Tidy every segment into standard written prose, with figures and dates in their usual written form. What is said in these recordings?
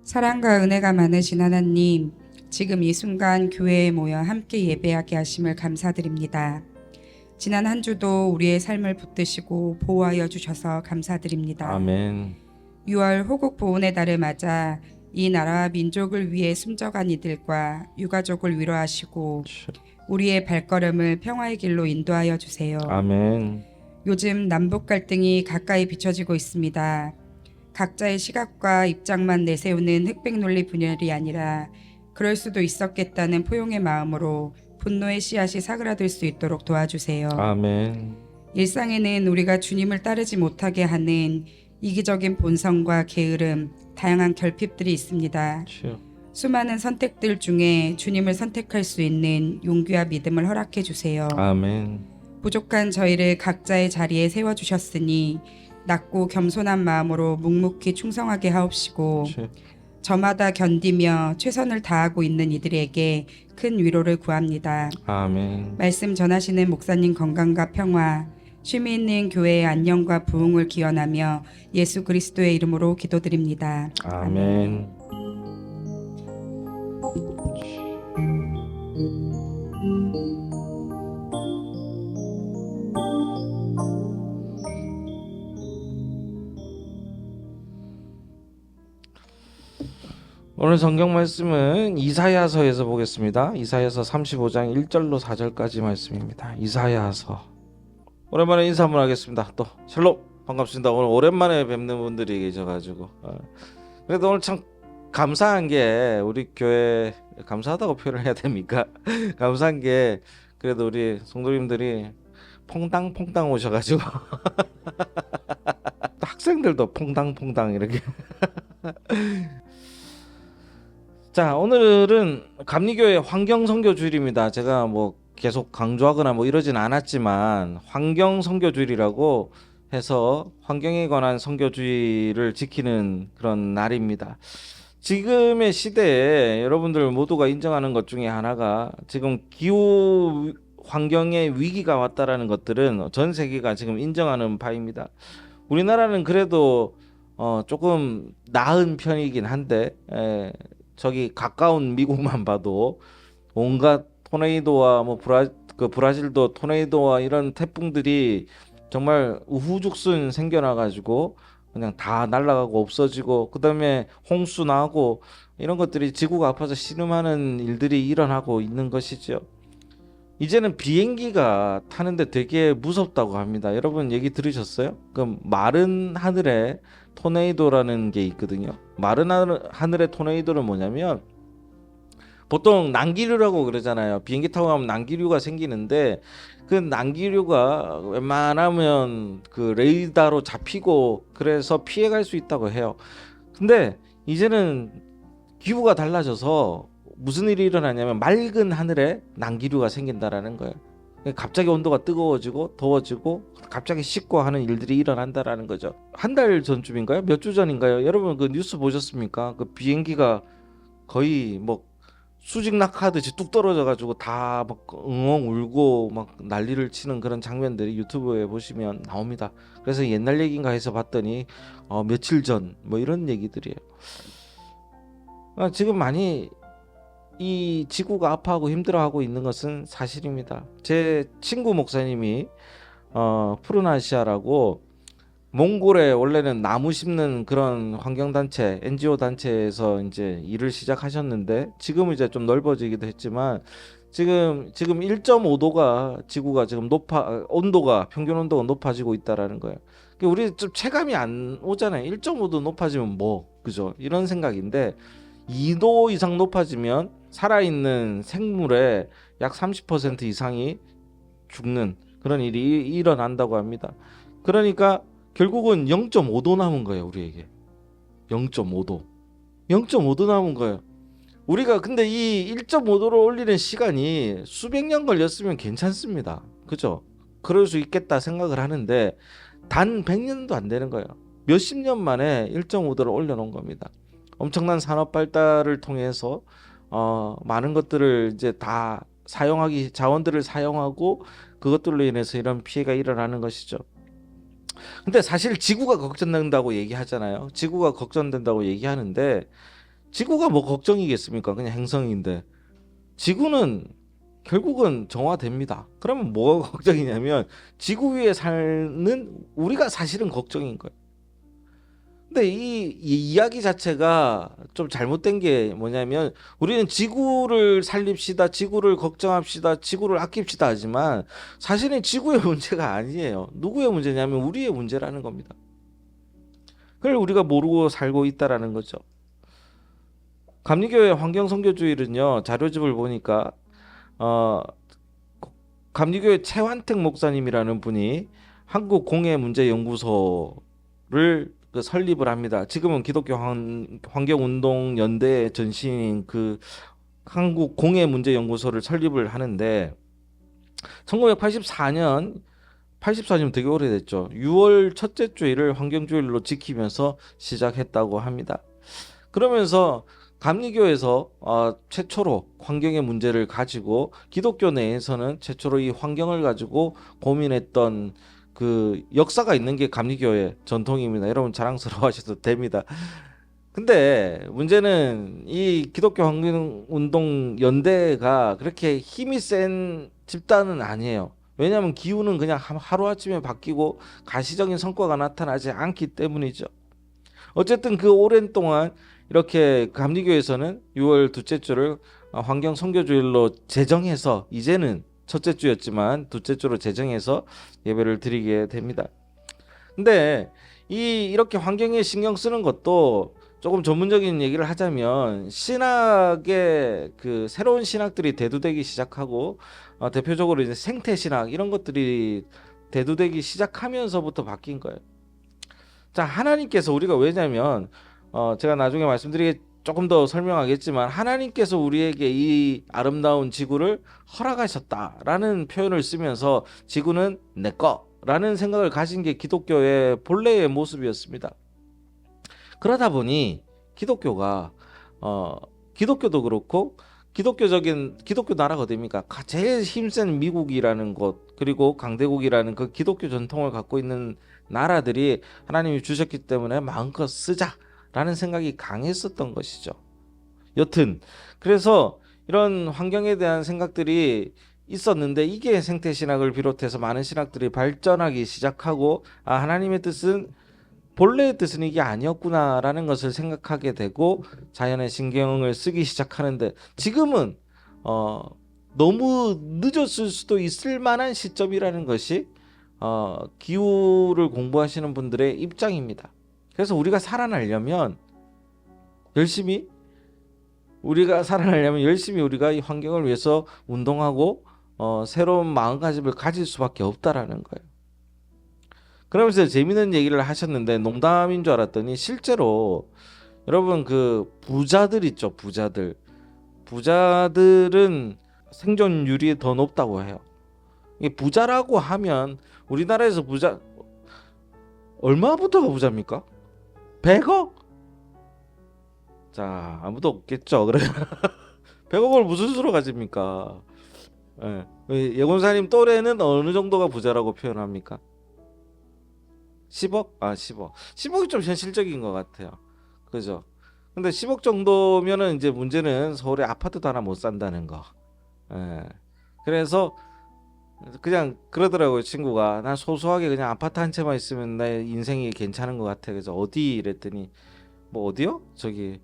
사랑과 은혜가 많으신 하나님, 지금 이 순간 교회에 모여 함께 예배하게 하심을 감사드립니다. 지난 한 주도 우리의 삶을 붙드시고 보호하여 주셔서 감사드립니다. 아멘. 6월 호국 보훈의 달을 맞아 이 나라와 민족을 위해 숨져간 이들과 유가족을 위로하시고 우리의 발걸음을 평화의 길로 인도하여 주세요. 아멘. 요즘 남북 갈등이 가까이 비춰지고 있습니다. 각자의 시각과 입장만 내세우는 흑백 논리 분열이 아니라 그럴 수도 있었겠다는 포용의 마음으로 분노의 씨앗이 사그라들 수 있도록 도와주세요. 아멘. 일상에는 우리가 주님을 따르지 못하게 하는 이기적인 본성과 게으름, 다양한 결핍들이 있습니다. 주여. 수많은 선택들 중에 주님을 선택할 수 있는 용기와 믿음을 허락해 주세요. 아멘. 부족한 저희를 각자의 자리에 세워주셨으니 낮고 겸손한 마음으로 묵묵히 충성하게 하옵시고 주여. 저마다 견디며 최선을 다하고 있는 이들에게 큰 위로를 구합니다. 아멘. 말씀 전하시는 목사님 건강과 평화, 쉼이 있는 교회의 안녕과 부흥을 기원하며 예수 그리스도의 이름으로 기도드립니다. 아멘. 오늘 성경 말씀은 이사야서에서 보겠습니다. 이사야서 35장 1절로 4절까지 말씀입니다. 이사야서. 오랜만에 인사 한번 하겠습니다. 또 샬롬 반갑습니다. 오늘 오랜만에 뵙는 분들이 계셔가지고 그래도 오늘 참 감사한 게 우리 교회 감사하다고 표현을 해야 됩니까? 감사한 게 그래도 우리 성도님들이 퐁당퐁당 오셔가지고 또 학생들도 퐁당퐁당 이렇게 자, 오늘은 감리교회 환경선교 주일입니다. 제가 뭐 계속 강조하거나 뭐 이러진 않았지만 환경선교 주일이라고 해서 환경에 관한 선교 주일을 지키는 그런 날입니다. 지금의 시대에 여러분들 모두가 인정하는 것 중에 하나가 지금 기후 환경의 위기가 왔다라는 것들은 전 세계가 지금 인정하는 바입니다. 우리나라는 그래도 조금 나은 편이긴 한데 저기 가까운 미국만 봐도 온갖 토네이도와 뭐 브라질도 토네이도와 이런 태풍들이 정말 우후죽순 생겨나가지고 그냥 다 날아가고 없어지고 그다음에 홍수 나고 이런 것들이 지구가 아파서 씨름하는 일들이 일어나고 있는 것이죠. 이제는 비행기가 타는데 되게 무섭다고 합니다. 여러분 얘기 들으셨어요? 그 마른 하늘에 토네이도라는 게 있거든요. 마른 하늘의 토네이도는 뭐냐면 보통 난기류라고 그러잖아요. 비행기 타고 가면 난기류가 생기는데 그 난기류가 웬만하면 그 레이더로 잡히고 그래서 피해갈 수 있다고 해요. 근데 이제는 기후가 달라져서 무슨 일이 일어나냐면 맑은 하늘에 난기류가 생긴다라는 거예요. 갑자기 온도가 뜨거워지고 더워지고 갑자기 식고 하는 일들이 일어난다라는 거죠. 한 달 전쯤인가요? 몇 주 전인가요? 여러분 그 뉴스 보셨습니까? 그 비행기가 거의 뭐 수직 낙하듯이 뚝 떨어져 가지고 다 막 엉엉 울고 막 난리를 치는 그런 장면들이 유튜브에 보시면 나옵니다. 그래서 옛날 얘기인가 해서 봤더니 며칠 전 뭐 이런 얘기들이에요. 지금 많이 이 지구가 아파하고 힘들어하고 있는 것은 사실입니다. 제 친구 목사님이 푸르나시아라고 몽골에 원래는 나무 심는 그런 환경단체 NGO 단체에서 이제 일을 시작하셨는데 지금은 이제 좀 넓어지기도 했지만 지금 1.5도가 지구가 지금 온도가 평균 온도가 높아지고 있다라는 거예요. 우리 좀 체감이 안 오잖아요. 1.5도 높아지면 뭐 그죠? 이런 생각인데 2도 이상 높아지면 살아있는 생물의 약 30% 이상이 죽는 그런 일이 일어난다고 합니다. 그러니까 결국은 0.5도 남은 거예요. 우리에게 0.5도 남은 거예요. 우리가 근데 이 1.5도를 올리는 시간이 수백 년 걸렸으면 괜찮습니다. 그죠? 그럴 수 있겠다 생각을 하는데 단 100년도 안 되는 거예요. 몇십 년 만에 1.5도를 올려놓은 겁니다. 엄청난 산업 발달을 통해서 많은 것들을 이제 다 자원들을 사용하고 그것들로 인해서 이런 피해가 일어나는 것이죠. 근데 사실 지구가 걱정된다고 얘기하잖아요. 지구가 걱정된다고 얘기하는데 지구가 뭐 걱정이겠습니까? 그냥 행성인데. 지구는 결국은 정화됩니다. 그러면 뭐가 걱정이냐면 지구 위에 사는 우리가 사실은 걱정인 거예요. 근데 이 이야기 자체가 좀 잘못된 게 뭐냐면 우리는 지구를 살립시다, 지구를 걱정합시다, 지구를 아낍시다 하지만 사실은 지구의 문제가 아니에요. 누구의 문제냐면 우리의 문제라는 겁니다. 그걸 우리가 모르고 살고 있다라는 거죠. 감리교회 환경선교주일은요, 자료집을 보니까 어, 감리교회 최완택 목사님이라는 분이 한국공해문제연구소를 설립을 합니다. 지금은 기독교 환경운동 연대 전신인 그 한국공해문제연구소를 설립을 하는데 1984년 84년 되게 오래됐죠. 6월 첫째 주일을 환경주일로 지키면서 시작했다고 합니다. 그러면서 감리교에서 최초로 환경의 문제를 가지고 기독교 내에서는 최초로 이 환경을 가지고 고민했던 그 역사가 있는 게 감리교의 전통입니다. 여러분 자랑스러워하셔도 됩니다. 근데 문제는 이 기독교 환경운동 연대가 그렇게 힘이 센 집단은 아니에요. 왜냐하면 기후는 그냥 하루아침에 바뀌고 가시적인 성과가 나타나지 않기 때문이죠. 어쨌든 그 오랜 동안 이렇게 감리교에서는 6월 둘째 주를 환경 선교주일로 제정해서 이제는 첫째 주였지만 둘째 주로 제정해서 예배를 드리게 됩니다. 근데 이렇게 환경에 신경 쓰는 것도 조금 전문적인 얘기를 하자면 신학의 그 새로운 신학들이 대두되기 시작하고 대표적으로 이제 생태 신학 이런 것들이 대두되기 시작하면서부터 바뀐 거예요. 자, 하나님께서 우리가 왜냐면 제가 나중에 말씀드리게 조금 더 설명하겠지만 하나님께서 우리에게 이 아름다운 지구를 허락하셨다라는 표현을 쓰면서 지구는 내 거라는 생각을 가진 게 기독교의 본래의 모습이었습니다. 그러다 보니 기독교가 기독교도 그렇고 기독교 나라가 어딥니까? 제일 힘센 미국이라는 곳 그리고 강대국이라는 그 기독교 전통을 갖고 있는 나라들이 하나님이 주셨기 때문에 마음껏 쓰자라는 생각이 강했었던 것이죠. 여튼 그래서 이런 환경에 대한 생각들이 있었는데 이게 생태신학을 비롯해서 많은 신학들이 발전하기 시작하고 하나님의 뜻은 본래의 뜻은 이게 아니었구나라는 것을 생각하게 되고 자연의 신경을 쓰기 시작하는데 지금은 너무 늦었을 수도 있을 만한 시점이라는 것이 기후를 공부하시는 분들의 입장입니다. 그래서 우리가 살아나려면 열심히 우리가 이 환경을 위해서 운동하고 새로운 마음가짐을 가질 수밖에 없다라는 거예요. 그러면서 재밌는 얘기를 하셨는데 농담인 줄 알았더니 실제로 여러분 그 부자들 있죠. 부자들은 생존율이 더 높다고 해요. 이 부자라고 하면 우리나라에서 부자 얼마부터가 부자입니까? 100억? 자, 아무도 없겠죠. 그래. 100억을 무슨 수로 가집니까? 예. 예곤사님 또래는 어느 정도가 부자라고 표현합니까? 10억? 10억. 10억이 좀 현실적인 것 같아요. 그죠? 근데 10억 정도면은 이제 문제는 서울에 아파트도 하나 못 산다는 거. 예. 그래서 그냥 그러더라고요. 친구가 난 소소하게 그냥 아파트 한 채만 있으면 내 인생이 괜찮은 것 같아. 그래서 어디 이랬더니 뭐 어디요? 저기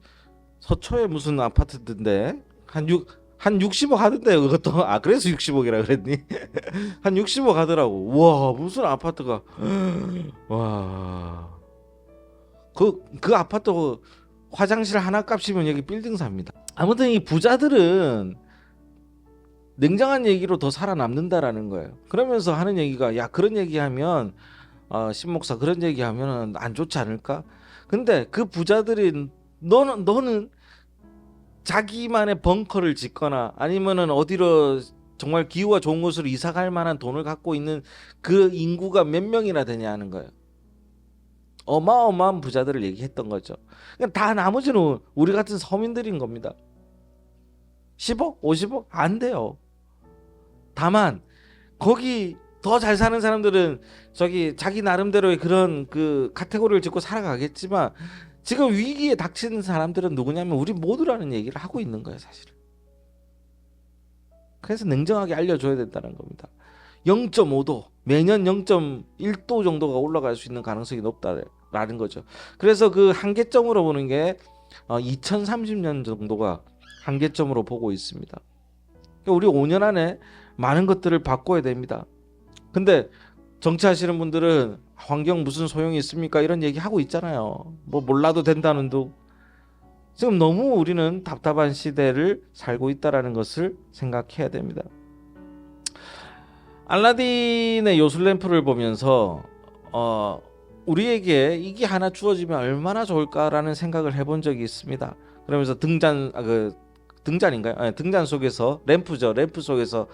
서초에 무슨 아파트인데 한 60억 하던데요. 그것도 그래서 60억이라 그랬니? 한 60억 하더라고. 와 무슨 아파트가 와 그 아파트 화장실 하나 값이면 여기 빌딩 삽니다. 아무튼 이 부자들은 냉정한 얘기로 더 살아남는다라는 거예요. 그러면서 하는 얘기가 야 그런 얘기하면 신목사 그런 얘기하면 안 좋지 않을까? 근데 그 부자들이 너는 자기만의 벙커를 짓거나 아니면은 어디로 정말 기후가 좋은 곳으로 이사 갈 만한 돈을 갖고 있는 그 인구가 몇 명이나 되냐는 거예요. 어마어마한 부자들을 얘기했던 거죠. 그러니까 다 나머지는 우리 같은 서민들인 겁니다. 10억? 50억? 안 돼요. 다만 거기 더 잘 사는 사람들은 저기 자기 나름대로의 그런 그 카테고리를 짓고 살아가겠지만 지금 위기에 닥치는 사람들은 누구냐면 우리 모두라는 얘기를 하고 있는 거예요, 사실은. 그래서 냉정하게 알려줘야 된다는 겁니다. 0.5도, 매년 0.1도 정도가 올라갈 수 있는 가능성이 높다라는 거죠. 그래서 그 한계점으로 보는 게 2030년 정도가 한계점으로 보고 있습니다. 우리 5년 안에 많은 것들을 바꿔야 됩니다. 근데 정치하시는 분들은 환경 무슨 소용이 있습니까? 이런 얘기 하고 있잖아요. 뭐 몰라도 된다는 둥. 지금 너무 우리는 답답한 시대를 살고 있다는 것을 생각해야 됩니다. 알라딘의 요술램프를 보면서 우리에게 이게 하나 주어지면 얼마나 좋을까라는 생각을 해본 적이 있습니다. 그러면서 등잔인가요? 아니, 등잔 속에서 램프죠. 램프 속에서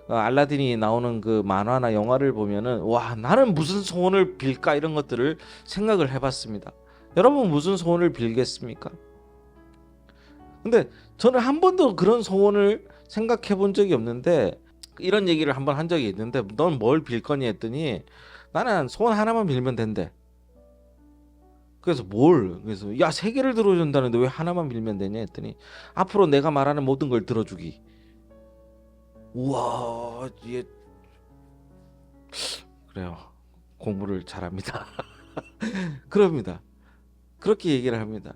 알라딘이 나오는 그 만화나 영화를 보면은 와, 나는 무슨 소원을 빌까 이런 것들을 생각을 해봤습니다. 여러분 무슨 소원을 빌겠습니까? 근데 저는 한 번도 그런 소원을 생각해 본 적이 없는데 이런 얘기를 한번 한 적이 있는데 넌 뭘 빌 거니 했더니 나는 소원 하나만 빌면 된대. 그래서 그래서 야, 세 개를 들어준다는데 왜 하나만 빌면 되냐 했더니 앞으로 내가 말하는 모든 걸 들어주기. 우와, 얘 그래요. 공부를 잘합니다. 그럽니다. 그렇게 얘기를 합니다.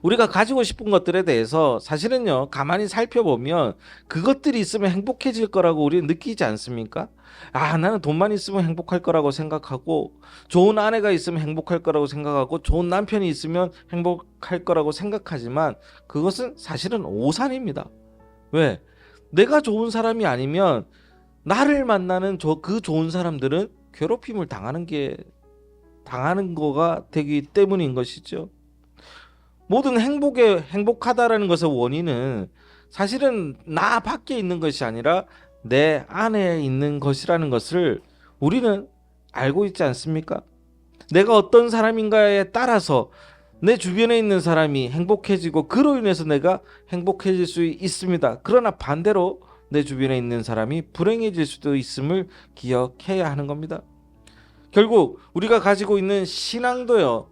우리가 가지고 싶은 것들에 대해서 사실은요, 가만히 살펴보면 그것들이 있으면 행복해질 거라고 우리는 느끼지 않습니까? 아, 나는 돈만 있으면 행복할 거라고 생각하고, 좋은 아내가 있으면 행복할 거라고 생각하고, 좋은 남편이 있으면 행복할 거라고 생각하지만 그것은 사실은 오산입니다. 왜? 내가 좋은 사람이 아니면 나를 만나는 그 좋은 사람들은 괴롭힘을 당하는 거가 되기 때문인 것이죠. 모든 행복하다라는 것의 원인은 사실은 나 밖에 있는 것이 아니라 내 안에 있는 것이라는 것을 우리는 알고 있지 않습니까? 내가 어떤 사람인가에 따라서 내 주변에 있는 사람이 행복해지고 그로 인해서 내가 행복해질 수 있습니다. 그러나 반대로 내 주변에 있는 사람이 불행해질 수도 있음을 기억해야 하는 겁니다. 결국 우리가 가지고 있는 신앙도요,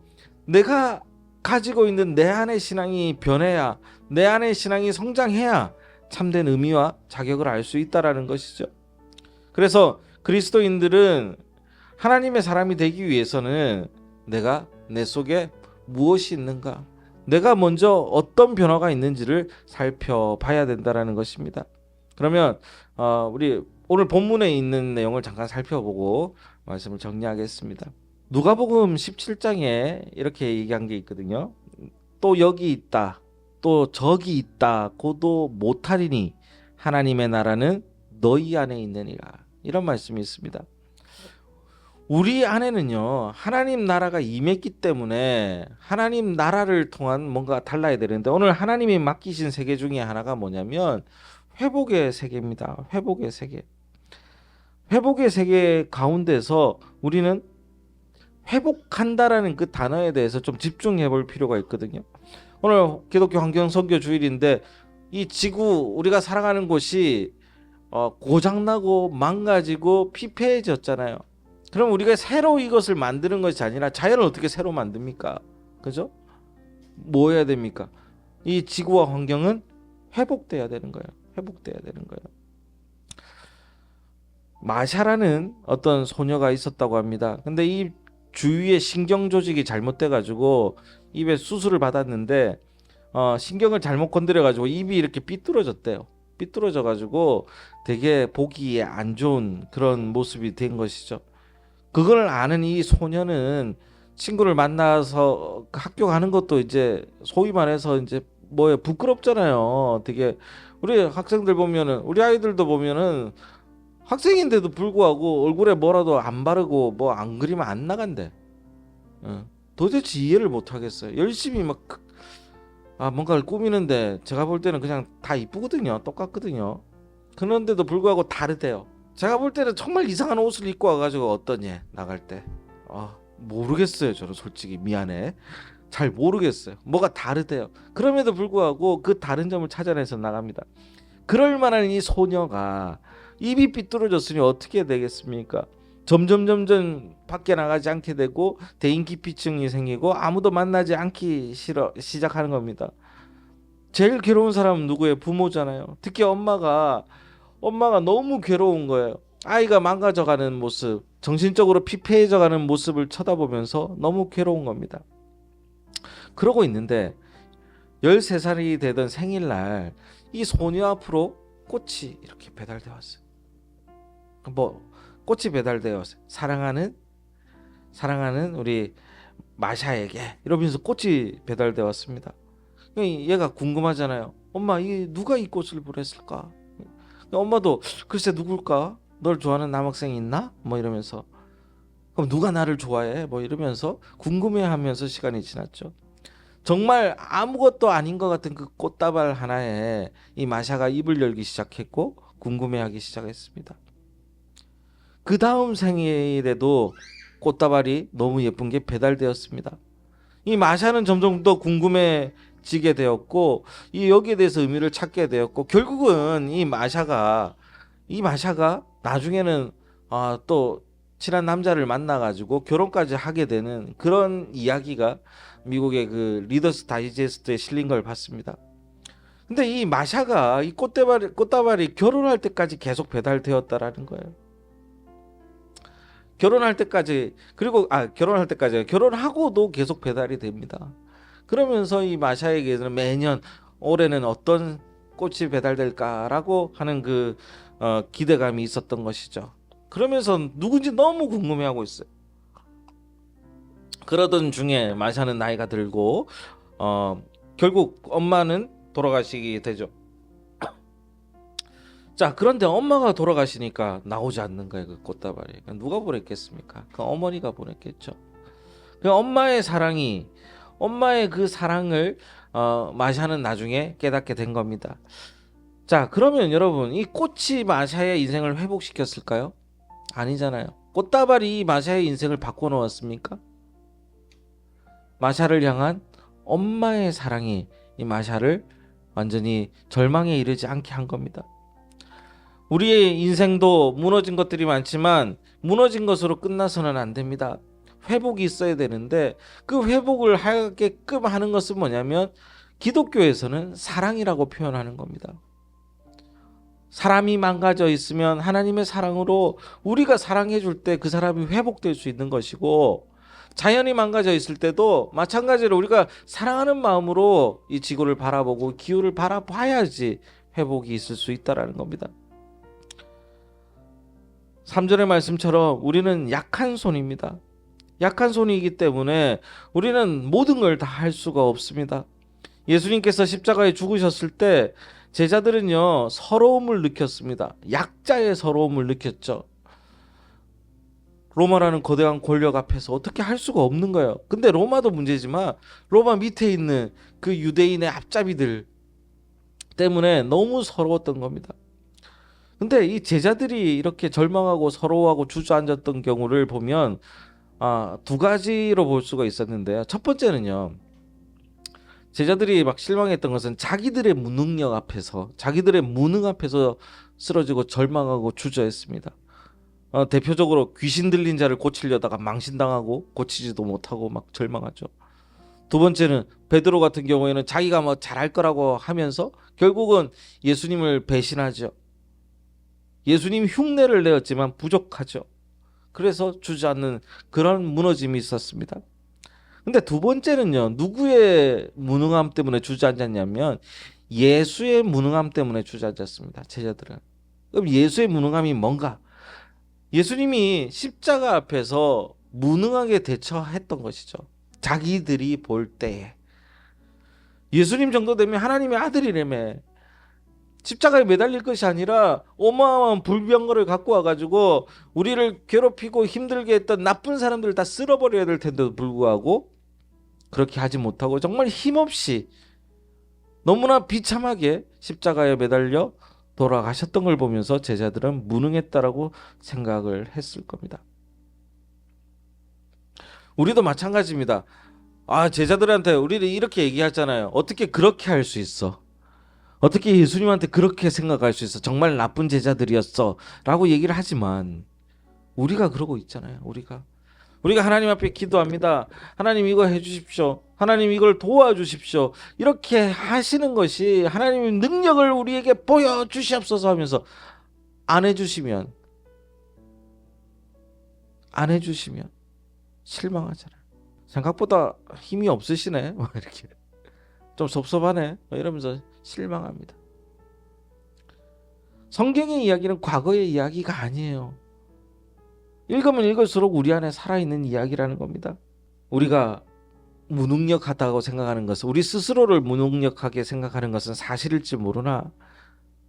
내가 가지고 있는 내 안의 신앙이 변해야, 내 안의 신앙이 성장해야 참된 의미와 자격을 알 수 있다라는 것이죠. 그래서 그리스도인들은 하나님의 사람이 되기 위해서는 내가 내 속에 무엇이 있는가, 내가 먼저 어떤 변화가 있는지를 살펴봐야 된다라는 것입니다. 그러면 우리 오늘 본문에 있는 내용을 잠깐 살펴보고 말씀을 정리하겠습니다. 누가복음 17장에 이렇게 얘기한 게 있거든요. 또 여기 있다, 또 저기 있다, 고도 못하리니 하나님의 나라는 너희 안에 있느니라. 이런 말씀이 있습니다. 우리 안에는요, 하나님 나라가 임했기 때문에 하나님 나라를 통한 뭔가 달라야 되는데, 오늘 하나님이 맡기신 세계 중에 하나가 뭐냐면 회복의 세계입니다. 회복의 세계. 회복의 세계 가운데서 우리는 회복한다라는 그 단어에 대해서 좀 집중해 볼 필요가 있거든요. 오늘 기독교 환경선교 주일인데 이 지구, 우리가 살아가는 곳이 고장나고 망가지고 피폐해졌잖아요. 그럼 우리가 새로 이것을 만드는 것이 아니라 자연을 어떻게 새로 만듭니까? 그죠? 뭐 해야 됩니까? 이 지구와 환경은 회복돼야 되는 거예요. 회복돼야 되는 거예요. 마샤라는 어떤 소녀가 있었다고 합니다. 근데 이 주위의 신경 조직이 잘못돼 가지고 입에 수술을 받았는데 신경을 잘못 건드려 가지고 입이 이렇게 삐뚤어졌대요. 삐뚤어져 가지고 되게 보기에 안 좋은 그런 모습이 된 것이죠. 그걸 아는 이 소녀는 친구를 만나서 학교 가는 것도 이제 소위 말해서 이제 뭐에 부끄럽잖아요. 되게 우리 학생들 보면은, 우리 아이들도 보면은 학생인데도 불구하고 얼굴에 뭐라도 안 바르고 뭐 안 그리면 안 나간대. 도대체 이해를 못 하겠어요. 열심히 뭔가를 꾸미는데 제가 볼 때는 그냥 다 이쁘거든요. 똑같거든요. 그런데도 불구하고 다르대요. 제가 볼 때는 정말 이상한 옷을 입고 와가지고 어떠니 나갈 때 모르겠어요. 저는 솔직히 미안해, 잘 모르겠어요. 뭐가 다르대요. 그럼에도 불구하고 그 다른 점을 찾아내서 나갑니다. 그럴 만한 이 소녀가 입이 삐뚤어졌으니 어떻게 되겠습니까? 점점 밖에 나가지 않게 되고 대인기피증이 생기고 아무도 만나지 않기 시작하는 겁니다. 제일 괴로운 사람은 누구예요? 부모잖아요. 특히 엄마가 너무 괴로운 거예요. 아이가 망가져가는 모습, 정신적으로 피폐해져가는 모습을 쳐다보면서 너무 괴로운 겁니다. 그러고 있는데 13살이 되던 생일날 이 소녀 앞으로 꽃이 이렇게 배달되어 왔어요. 꽃이 배달되어 왔어요. 사랑하는 우리 마샤에게, 이러면서 꽃이 배달되어 왔습니다. 얘가 궁금하잖아요. 엄마, 누가 이 꽃을 보냈을까? 엄마도 글쎄 누굴까? 널 좋아하는 남학생이 있나? 뭐 이러면서, 그럼 누가 나를 좋아해? 뭐 이러면서 궁금해하면서 시간이 지났죠. 정말 아무것도 아닌 것 같은 그 꽃다발 하나에 이 마샤가 입을 열기 시작했고 궁금해하기 시작했습니다. 그 다음 생일에도 꽃다발이 너무 예쁜 게 배달되었습니다. 이 마샤는 점점 더 궁금해지게 되었고 여기에 대해서 의미를 찾게 되었고, 결국은 이 마샤가 나중에는 또 친한 남자를 만나가지고 결혼까지 하게 되는 그런 이야기가 미국의 그 리더스 다이제스트에 실린 걸 봤습니다. 근데 이 마샤가 이 꽃다발이 결혼할 때까지 계속 배달되었다라는 거예요. 결혼할 때까지, 결혼하고도 계속 배달이 됩니다. 그러면서 이 마샤에게는 매년 올해는 어떤 꽃이 배달될까라고 하는 그 기대감이 있었던 것이죠. 그러면서 누군지 너무 궁금해하고 있어요. 그러던 중에 마샤는 나이가 들고 결국 엄마는 돌아가시게 되죠. 자, 그런데 엄마가 돌아가시니까 나오지 않는 거예요, 그 꽃다발이. 누가 보냈겠습니까? 그 어머니가 보냈겠죠. 그 엄마의 그 사랑을 마샤는 나중에 깨닫게 된 겁니다. 자, 그러면 여러분, 이 꽃이 마샤의 인생을 회복시켰을까요? 아니잖아요. 꽃다발이 마샤의 인생을 바꿔놓았습니까? 마샤를 향한 엄마의 사랑이 이 마샤를 완전히 절망에 이르지 않게 한 겁니다. 우리의 인생도 무너진 것들이 많지만 무너진 것으로 끝나서는 안 됩니다. 회복이 있어야 되는데 그 회복을 하게끔 하는 것은 뭐냐면 기독교에서는 사랑이라고 표현하는 겁니다. 사람이 망가져 있으면 하나님의 사랑으로 우리가 사랑해 줄 때 그 사람이 회복될 수 있는 것이고, 자연이 망가져 있을 때도 마찬가지로 우리가 사랑하는 마음으로 이 지구를 바라보고 기후를 바라봐야지 회복이 있을 수 있다라는 겁니다. 3절의 말씀처럼 우리는 약한 손입니다. 약한 손이기 때문에 우리는 모든 걸 다 할 수가 없습니다. 예수님께서 십자가에 죽으셨을 때 제자들은요, 서러움을 느꼈습니다. 약자의 서러움을 느꼈죠. 로마라는 거대한 권력 앞에서 어떻게 할 수가 없는 거예요. 근데 로마도 문제지만 로마 밑에 있는 그 유대인의 앞잡이들 때문에 너무 서러웠던 겁니다. 근데 이 제자들이 이렇게 절망하고 서러워하고 주저앉았던 경우를 보면 두 가지로 볼 수가 있었는데요. 첫 번째는요, 제자들이 막 실망했던 것은 자기들의 무능 앞에서 쓰러지고 절망하고 주저했습니다. 대표적으로 귀신 들린 자를 고치려다가 망신당하고 고치지도 못하고 막 절망하죠. 두 번째는 베드로 같은 경우에는 자기가 뭐 잘할 거라고 하면서 결국은 예수님을 배신하죠. 예수님 흉내를 내었지만 부족하죠. 그래서 주저앉는 그런 무너짐이 있었습니다. 근데 두 번째는요, 누구의 무능함 때문에 주저앉았냐면 예수의 무능함 때문에 주저앉았습니다. 제자들은. 그럼 예수의 무능함이 뭔가? 예수님이 십자가 앞에서 무능하게 대처했던 것이죠. 자기들이 볼 때에. 예수님 정도 되면 하나님의 아들이라며 십자가에 매달릴 것이 아니라 어마어마한 불병거를 갖고 와가지고 우리를 괴롭히고 힘들게 했던 나쁜 사람들을 다 쓸어버려야 될 텐데도 불구하고 그렇게 하지 못하고 정말 힘없이 너무나 비참하게 십자가에 매달려 돌아가셨던 걸 보면서 제자들은 무능했다라고 생각을 했을 겁니다. 우리도 마찬가지입니다. 제자들한테 우리는 이렇게 얘기하잖아요. 어떻게 그렇게 할 수 있어? 어떻게 예수님한테 그렇게 생각할 수 있어? 정말 나쁜 제자들이었어 라고 얘기를 하지만 우리가 그러고 있잖아요. 우리가 하나님 앞에 기도합니다. 하나님 이거 해주십시오. 하나님 이걸 도와주십시오. 이렇게 하시는 것이 하나님의 능력을 우리에게 보여주시옵소서 하면서 안 해주시면 실망하잖아요. 생각보다 힘이 없으시네. 이렇게 좀 섭섭하네. 이러면서 실망합니다. 성경의 이야기는 과거의 이야기가 아니에요. 읽으면 읽을수록 우리 안에 살아있는 이야기라는 겁니다. 우리가 무능력하다고 생각하는 것은, 우리 스스로를 무능력하게 생각하는 것은 사실일지 모르나,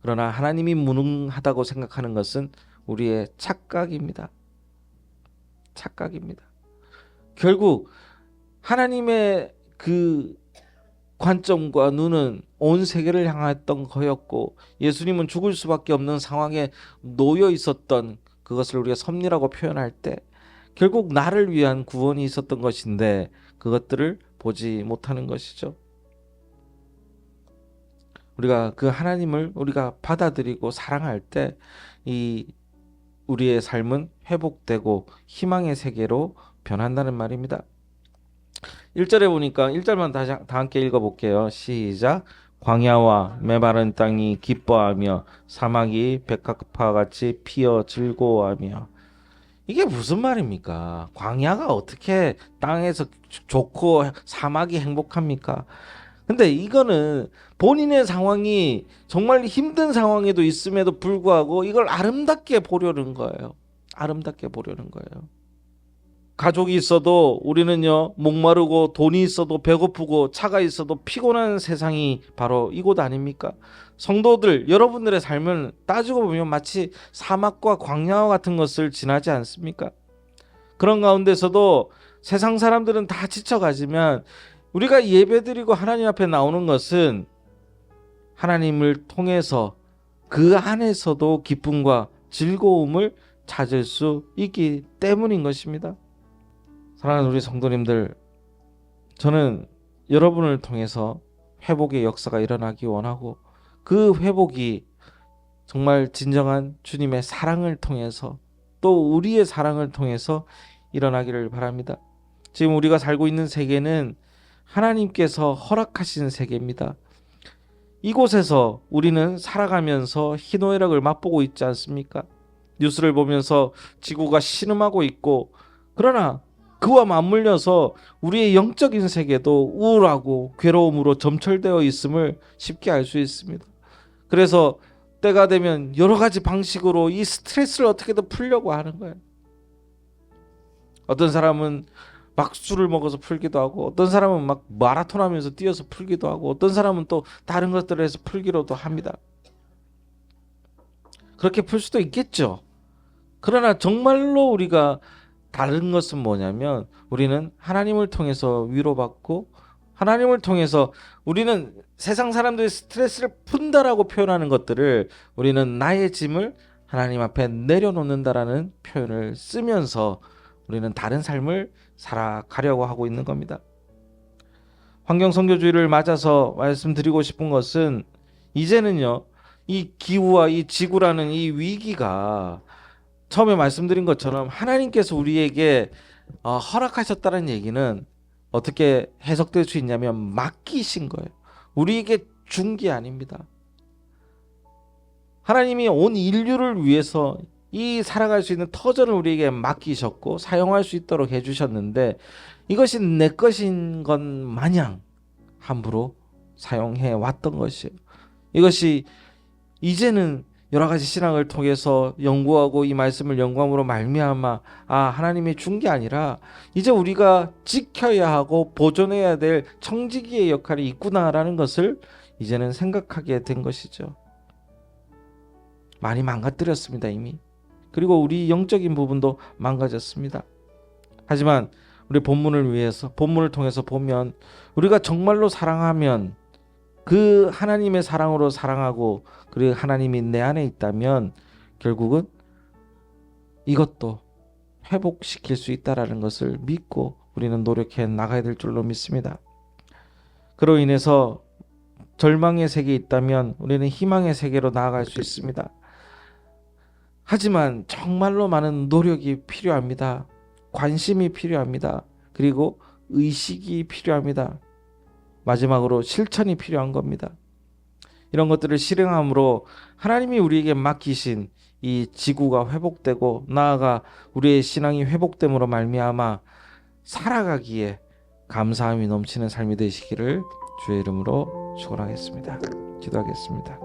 그러나 하나님이 무능하다고 생각하는 것은 우리의 착각입니다. 결국 하나님의 그 관점과 눈은 온 세계를 향했던 거였고, 예수님은 죽을 수밖에 없는 상황에 놓여 있었던 그것을 우리가 섭리라고 표현할 때 결국 나를 위한 구원이 있었던 것인데 그것들을 보지 못하는 것이죠. 우리가 그 하나님을 우리가 받아들이고 사랑할 때 이 우리의 삶은 회복되고 희망의 세계로 변한다는 말입니다. 1절에 보니까 1절만 다 함께 읽어볼게요. 시작. 광야와 메마른 땅이 기뻐하며 사막이 백합화같이 피어 즐거워하며. 이게 무슨 말입니까? 광야가 어떻게 땅에서 좋고 사막이 행복합니까? 근데 이거는 본인의 상황이 정말 힘든 상황에도 있음에도 불구하고 이걸 아름답게 보려는 거예요. 가족이 있어도 우리는요, 목마르고 돈이 있어도 배고프고 차가 있어도 피곤한 세상이 바로 이곳 아닙니까? 성도들, 여러분들의 삶은 따지고 보면 마치 사막과 광야와 같은 것을 지나지 않습니까? 그런 가운데서도 세상 사람들은 다 지쳐가지만 우리가 예배드리고 하나님 앞에 나오는 것은 하나님을 통해서 그 안에서도 기쁨과 즐거움을 찾을 수 있기 때문인 것입니다. 사랑하는 우리 성도님들, 저는 여러분을 통해서 회복의 역사가 일어나기 원하고 그 회복이 정말 진정한 주님의 사랑을 통해서 또 우리의 사랑을 통해서 일어나기를 바랍니다. 지금 우리가 살고 있는 세계는 하나님께서 허락하신 세계입니다. 이곳에서 우리는 살아가면서 희노애락을 맛보고 있지 않습니까? 뉴스를 보면서 지구가 신음하고 있고, 그러나 그와 맞물려서 우리의 영적인 세계도 우울하고 괴로움으로 점철되어 있음을 쉽게 알 수 있습니다. 그래서 때가 되면 여러 가지 방식으로 이 스트레스를 어떻게든 풀려고 하는 거예요. 어떤 사람은 막 술을 먹어서 풀기도 하고, 어떤 사람은 막 마라톤 하면서 뛰어서 풀기도 하고, 어떤 사람은 또 다른 것들을 해서 풀기로도 합니다. 그렇게 풀 수도 있겠죠. 그러나 정말로 우리가 다른 것은 뭐냐면, 우리는 하나님을 통해서 위로받고, 하나님을 통해서 우리는 세상 사람들이 스트레스를 푼다라고 표현하는 것들을 우리는 나의 짐을 하나님 앞에 내려놓는다라는 표현을 쓰면서 우리는 다른 삶을 살아가려고 하고 있는 겁니다. 환경선교주의를 맞아서 말씀드리고 싶은 것은, 이제는요, 이 기후와 이 지구라는 이 위기가 처음에 말씀드린 것처럼 하나님께서 우리에게 허락하셨다는 얘기는 어떻게 해석될 수 있냐면 맡기신 거예요. 우리에게 준 게 아닙니다. 하나님이 온 인류를 위해서 이 살아갈 수 있는 터전을 우리에게 맡기셨고 사용할 수 있도록 해주셨는데, 이것이 내 것인 것 마냥 함부로 사용해 왔던 것이에요. 이것이 이제는 여러 가지 신학을 통해서 연구하고 이 말씀을 연구함으로 말미암아 하나님이 준 게 아니라 이제 우리가 지켜야 하고 보존해야 될 청지기의 역할이 있구나라는 것을 이제는 생각하게 된 것이죠. 많이 망가뜨렸습니다, 이미. 그리고 우리 영적인 부분도 망가졌습니다. 하지만 우리 본문을 통해서 보면, 우리가 정말로 사랑하면, 그 하나님의 사랑으로 사랑하고 그리고 하나님이 내 안에 있다면 결국은 이것도 회복시킬 수 있다라는 것을 믿고 우리는 노력해 나가야 될 줄로 믿습니다. 그로 인해서 절망의 세계에 있다면 우리는 희망의 세계로 나아갈 수 있습니다. 하지만 정말로 많은 노력이 필요합니다. 관심이 필요합니다. 그리고 의식이 필요합니다. 마지막으로 실천이 필요한 겁니다. 이런 것들을 실행함으로 하나님이 우리에게 맡기신 이 지구가 회복되고 나아가 우리의 신앙이 회복됨으로 말미암아 살아가기에 감사함이 넘치는 삶이 되시기를 주의 이름으로 축원하겠습니다. 기도하겠습니다.